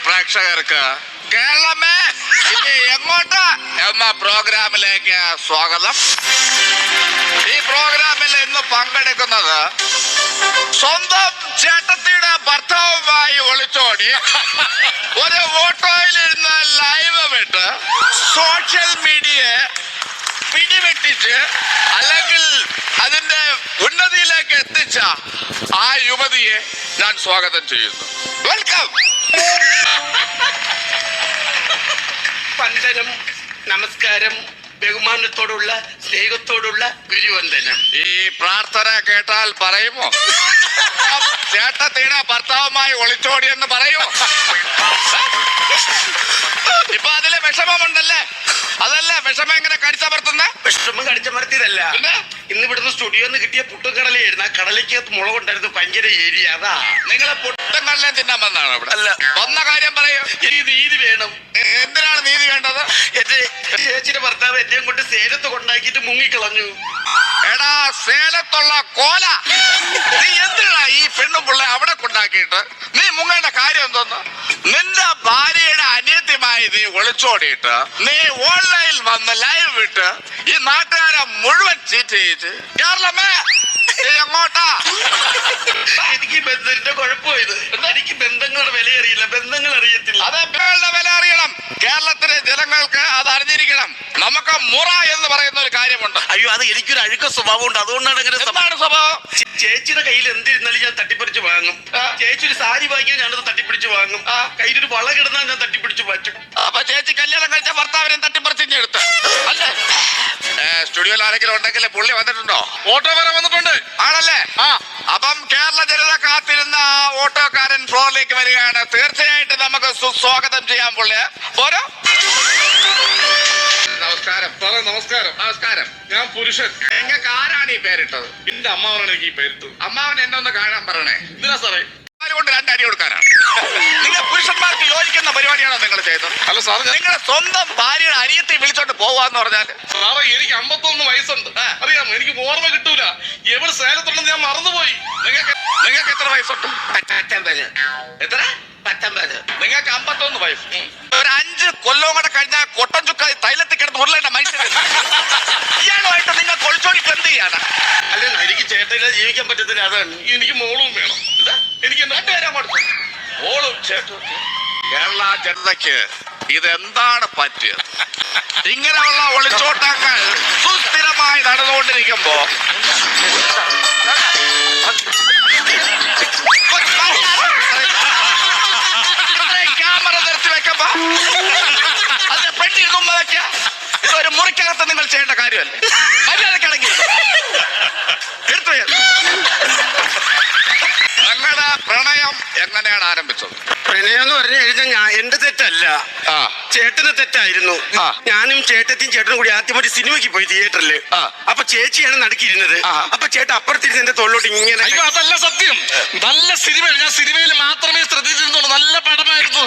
പ്രേക്ഷകർക്ക് കേരളമേ ഇനി എങ്ങോട്ട് എന്ന പ്രോഗ്രാമിലേക്ക് സ്വാഗതം. ഈ പ്രോഗ്രാമിൽ ഇന്ന് പങ്കെടുക്കുന്നത് സ്വന്തം ചേട്ടത്തിയുടെ ഭർത്താവുമായി ഒളിച്ചോടി ഒരു ഓട്ടോയിലിരുന്ന് ലൈവ് വിട്ട് സോഷ്യൽ മീഡിയയെ പിടിവെട്ടിച്ച് അല്ലെങ്കിൽ അതിന്റെ ഉന്നതിയിലേക്ക് എത്തിച്ച ആ യുവതിയെ ഞാൻ സ്വാഗതം ചെയ്യുന്നു. വെൽക്കം. വന്ദനം, നമസ്കാരം, ബഹുമാനത്തോടുള്ള സ്നേഹത്തോടുള്ള ഗുരുവന്ദനം. ഈ പ്രാർത്ഥന കേട്ടാൽ പറയുമോ ചേട്ടത്തിയുടെ ഭർത്താവുമായി ഒളിച്ചോടി എന്ന് പറയുമോ? ഇപ്പൊ അതിലെ വിഷമമുണ്ടല്ലേ? അതല്ലേ വിഷമം എങ്ങനെ കടിച്ചമർത്തുന്ന? വിഷമം കടിച്ചമർത്തിയതല്ല, ഇന്ന് ഇവിടുന്ന് സ്റ്റുഡിയോന്ന് കിട്ടിയ പുട്ടുകടലയായിരുന്നു. ആ കടലയ്ക്കകത്ത് മുളകുണ്ടായിരുന്നു, ഭയങ്കര ഏരിയ. അതാ നിങ്ങളെ പുട്ടും കടലയും തിന്നാൻ വന്നാണ് ഇവിടെ? അല്ല, വന്ന കാര്യം പറയൂ. ഈ നീതി വേണം. എന്തിനാണ് നീതി വേണ്ടത്? എന്റെ ചേച്ചിയുടെ ഭർത്താവ് എന്നെയും കൊണ്ട് സേലത്ത് കൊണ്ടാക്കിയിട്ട് മുങ്ങിക്കളഞ്ഞു. എടാ സേലത്തുള്ള കോല, നീ എന്തിനാ ഈ പെണ്ണും പിള്ള അവിടെ കൊണ്ടാക്കിയിട്ട് നീ മുങ്ങേണ്ട കാര്യം എന്തോന്ന്? നിന്റെ ഭാര്യയുടെ അനിയത്യമായി നീ ഒളിച്ചോടിയിട്ട് നീ ഓൺലൈനിൽ വന്ന് ലൈവ് വിട്ട് ഈ നാട്ടുകാരെ മുഴുവൻ ചീറ്റ് ചെയ്യിച്ച് കേരളമേ എങ്ങോട്ടാ? എനിക്ക് ബന്ധത്തിന്റെ കുഴപ്പമായത്. എനിക്ക് ബന്ധങ്ങളുടെ വില അറിയില്ല, ബന്ധങ്ങൾ അറിയത്തില്ല. അതെ, ബന്ധങ്ങളുടെ വില അറിയണം. കേരളത്തിലെ ജനങ്ങൾക്ക് അത് അറിഞ്ഞിരിക്കണം. നമുക്ക് മുറ എന്ന് പറയുന്ന ഒരു കാര്യമുണ്ട്. അയ്യോ, അത് എനിക്കൊരു അഴുക്ക സ്വഭാവം ഉണ്ട്, അതുകൊണ്ടാണ് അങ്ങനെ. എന്താണ് സ്വഭാവം? ചേച്ചിയുടെ കയ്യിൽ എന്തിരുന്നാലും ഞാൻ തട്ടിപ്പറിച്ച് വാങ്ങും. ചേച്ചി ഒരു സാരി വാങ്ങിയാൽ ഞാനത് തട്ടിപ്പിടിച്ച് വാങ്ങും. കയ്യിലൊരു വള കിടന്നാൽ ഞാൻ തട്ടിപ്പിടിച്ച് മാറ്റും. അപ്പൊ ചേച്ചി കല്യാണം കഴിച്ച ഭർത്താവിനെ തട്ടിപ്പറിച്ചെടുത്ത് അല്ലേ? സ്റ്റുഡിയോയിൽ ആരെങ്കിലും ഉണ്ടെങ്കിൽ പുള്ളി വന്നിട്ടുണ്ടോ? ഓട്ടോ വരെ വന്നിട്ടുണ്ട്. ആണല്ലേ? അപ്പം കേരള ജനത കാത്തിരുന്ന ഓട്ടോക്കാരൻ ഫ്ലോറിലേക്ക് വരികയാണ്. തീർച്ചയായിട്ടും നമുക്ക് സ്വാഗതം ചെയ്യാൻ പുള്ളിയെ. പോരോ. നമസ്കാരം സാറേ. നമസ്കാരം. നമസ്കാരം. ഞാൻ പുരുഷൻ. നിങ്ങൾക്ക് ആരാണ് ഈ പേരിട്ടത്? എന്റെ അമ്മാവനാണ് എനിക്ക് ഈ പേരിട്ടത്. അമ്മാവൻ എന്നെ ഒന്ന് കാണാൻ പറയണേ. എന്തിനാ സാറേ? കൊണ്ട് രണ്ടടി കൊടുക്കാനാണ്. നിങ്ങൾ പുരുഷന്മാർക്ക് യോജിക്കുന്ന പരിപാടിയാണോ നിങ്ങൾ ചെയ്തത്? അല്ല സാർ, നിങ്ങളുടെ സ്വന്തം ഭാര്യയുടെ അരിയത്തെ വിളിച്ചോണ്ട് പോവാന്ന് പറഞ്ഞാൽ സാറേ എനിക്ക് 51 വയസ്സുണ്ട്. അറിയാമോ? എനിക്ക് ഓർമ്മ കിട്ടൂല. എവിടെ സേലത്തുണ്ടെന്ന് ഞാൻ മറന്നുപോയി. നിങ്ങൾക്ക് എത്ര വയസ്സുണ്ട്? 19. എത്ര? 19. നിങ്ങൾക്ക് 51 വയസ്സ്. ഒരു 5 കൊല്ലവും കൂടെ കഴിഞ്ഞാൽ കൊട്ടൻ ചുക്ക തൈലത്തിൽ കിടന്ന് ഉരുളേണ്ട മനുഷ്യൻ. ഇയാളുമായിട്ട് നിങ്ങൾ കൊളിച്ചോടിക്ക് എന്ത് ചെയ്യാനാ? അല്ല, എനിക്ക് ചേട്ടനെ ജീവിക്കാൻ പറ്റത്തില്ല, അതാണ്. എനിക്ക് മോളും വേണം. എനിക്ക് രണ്ടുപേരും കൊടുത്തു. മോളും ചേട്ടും. കേരള ജനതയ്ക്ക് ഇതെന്താണ് പറ്റിയത്? ഇങ്ങനെയുള്ള ഒളിച്ചോട്ടങ്ങൾ സുസ്ഥിരമായി നടന്നുകൊണ്ടിരിക്കുമ്പോ ക്യാമറ നിർത്തി വെക്കുമ്പോ അത് പെട്ടിരുന്നുമ്പോ വെക്ക. ഇതൊരു മുറിക്കകത്ത് നിങ്ങൾ ചെയ്യേണ്ട കാര്യമല്ലേ? മര്യാദക്കടങ്ങി എടുത്തു. ഞങ്ങളുടെ പ്രണയം എങ്ങനെയാണ് ആരംഭിച്ചത്? പ്രണയം എന്ന് പറഞ്ഞു കഴിഞ്ഞാൽ എന്റെ തെറ്റല്ല, ചേട്ടന് തെറ്റായിരുന്നു. ഞാനും ചേട്ടത്തിയും ചേട്ടനും കൂടി ആദ്യമായിട്ട് സിനിമയ്ക്ക് പോയി തിയേറ്ററില്. അപ്പൊ ചേച്ചിയാണ് നടുക്കിയിരുന്നത്. അപ്പൊ ചേട്ടൻ അപ്പുറത്തിരുന്ന് എന്റെ തോളിലോട്ട് ഇങ്ങനെ. അയ്യോ, അതല്ല സത്യം. നല്ല സിനിമ. ഞാൻ സിനിമയിൽ മാത്രമേ ശ്രദ്ധിച്ചിരുന്നുള്ളൂ. നല്ല പടമായിരുന്നു.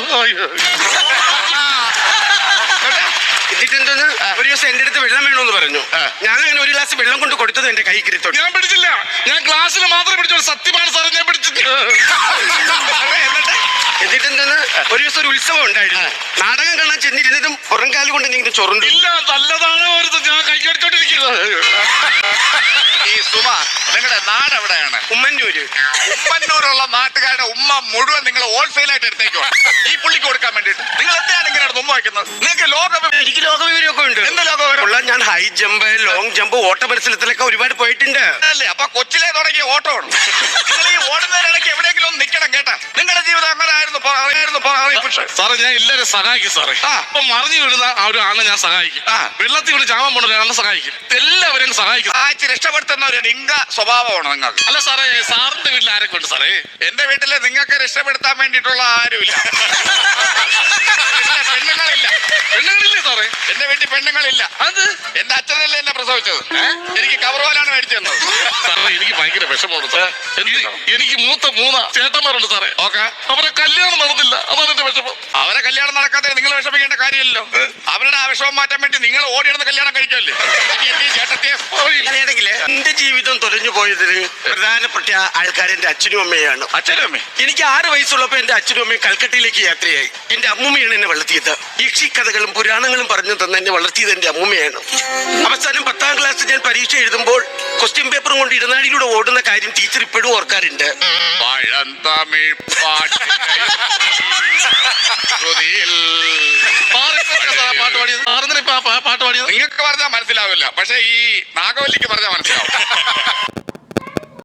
എന്നിട്ടെന്തോന്ന് ഒരു ദിവസം എന്റെ അടുത്ത് വെള്ളം വേണമെന്ന് പറഞ്ഞു. ഞാനങ്ങനെ ഒരു ഗ്ലാസ് വെള്ളം കൊണ്ട് കൊടുത്തത് എന്റെ കൈ കിരിത്തോട്ട്. ഞാൻ പിടിച്ചില്ല. ഞാൻ ഗ്ലാസ്സിൽ മാത്രമേ പിടിച്ചോളൂ. സത്യമാണ് സാറേ, ഞാൻ പിടിച്ചിട്ട്. എന്നിട്ടെന്തോന്ന് ഒരു ദിവസം ഒരു ഉത്സവം ഉണ്ടായിരുന്നു. നാടകം കാണാൻ ചെന്നിരുന്നതും പുറംകാല് കൊണ്ട് ഇങ്ങനെ ചൊറുണ്ട്. ഇല്ല, നല്ലതാണ്. ഞാൻ കൈ അടിച്ചോണ്ടിരിക്കുന്നത്. ഈ സുമ, നിങ്ങളുടെ നാട് എവിടെയാണ്? ഉമ്മന്നൂര്. ഉമ്മന്നൂരുള്ള നാട്ടുകാരുടെ ഉമ്മ മുഴുവൻ നിങ്ങൾ ഹോൾസെയിലായിട്ട് എടുത്തേക്കോ ഈ പുള്ളിക്ക് കൊടുക്കാൻ വേണ്ടിട്ട്. നിങ്ങൾ എന്തിനാണ് ഇങ്ങനെ ഉമ്മ വയ്ക്കുന്നത്? നിങ്ങൾക്ക് എനിക്ക് ലോകവിവരമൊക്കെ ഉണ്ട്. എന്ത് ലോകവിവരം? ഞാൻ ഹൈ ജമ്പ്, ലോങ് ജമ്പ്, ഓട്ട മത്സരത്തിലൊക്കെ ഒരുപാട് പോയിട്ടുണ്ട്. അല്ലേ? അപ്പൊ കൊച്ചിലെ തുടങ്ങിയ ഓട്ടോ ആണ്. നിങ്ങൾ ഈ ഓടുന്നതിനിടയ്ക്ക് എവിടെയെങ്കിലും ഒന്ന് നിൽക്കണം കേട്ടാ. നിങ്ങളുടെ ജീവിതം അങ്ങനെ ആയിരുന്നു. സാറേ, ഞാൻ എല്ലാവരും സഹായിക്കും സാറേ. അപ്പൊ മറിഞ്ഞു വീഴുന്ന ആ ഒരു ആളെ ഞാൻ സഹായിക്കും. വെള്ളത്തിൽ വീണ് ചാവാൻ പോണ ഒരാളെ സഹായിക്കും. എല്ലാവരെയും സഹായിക്കും. സഹായിച്ച് രക്ഷപ്പെടുത്തുന്ന ഒരു ലിംഗ സ്വഭാവമാണ് നിങ്ങൾക്ക്. അല്ല സാറേ, സാറിന്റെ വീട്ടിൽ ആരൊക്കെ ഉണ്ട് സാറേ? എന്റെ വീട്ടില് നിങ്ങൾക്ക് രക്ഷപ്പെടുത്താൻ വേണ്ടിയിട്ടുള്ള ആരുമില്ല. പെണ്ണുങ്ങളില്ല. പെണ്ണുങ്ങളില്ലേ സാറേ? എന്റെ വീട്ടിൽ പെണ്ണുങ്ങളില്ല. അത് എന്റെ അച്ഛനല്ലേ എന്നെ പ്രസവിച്ചത്. എനിക്ക് കവർ പോലാണ് മേടിച്ചു തന്നത്. സാറേ, എനിക്ക് ഭയങ്കര വിഷമമുണ്ട് സാർ. എനിക്ക് മൂത്ത 3 ചേട്ടന്മാരുണ്ട് സാറേ. ഓക്കെ, അവരെ കല്യാണം നടന്നില്ല. അതാണ് എന്റെ വിഷമം. അവരെ കല്യാണം നടക്കാതെ നിങ്ങൾ വിഷമിക്കേണ്ട കാര്യമില്ലല്ലോ. അവരുടെ ആ വിഷമം മാറ്റാൻ വേണ്ടി നിങ്ങൾ ഓടിയിടുന്ന കല്യാണം കഴിക്കല്ലേ? ചേട്ടത്തിയെ പോയി. അങ്ങനെയാണെങ്കില് എന്റെ ജീവിതം തൊലഞ്ഞു പോയതിന് പ്രധാനപ്പെട്ട ആൾക്കാർ എന്റെ അച്ഛനും അമ്മയാണ്. അച്ഛനും അമ്മേ എനിക്ക് 6 വയസ്സുള്ളപ്പോ എന്റെ അച്ഛനും അമ്മയും കൽക്കട്ടയിലേക്ക് യാത്രയായി. എന്റെ അമ്മൂമ്മയാണ് എന്നെ വളർത്തിയത്. യക്ഷിക്കഥകളും പുരാണങ്ങളും പറഞ്ഞു തന്നെ എന്നെ വളർത്തിയത് എന്റെ അമ്മൂമ്മയാണ്. അവസാനം 10ാം ക്ലാസ് ഞാൻ പരീക്ഷ എഴുതുമ്പോൾ ക്വസ്റ്റ്യൻ പേപ്പറും കൊണ്ട് ഇടനാടിയിലൂടെ ഓടുന്ന കാര്യം ടീച്ചർ ഇപ്പോഴും ഓർക്കാറുണ്ട്. പഴന്തമിഴ് പാട്ടിൻ ശ്രുതിയിൽ. പാട്ട് പാടിയത് സാറിന് ഇപ്പൊ പാട്ട് പാടിയത് നിങ്ങൾക്ക് പറഞ്ഞാൽ മനസ്സിലാവില്ല, പക്ഷെ ഈ നാഗവല്ലിക്ക് പറഞ്ഞാൽ മനസ്സിലാവും.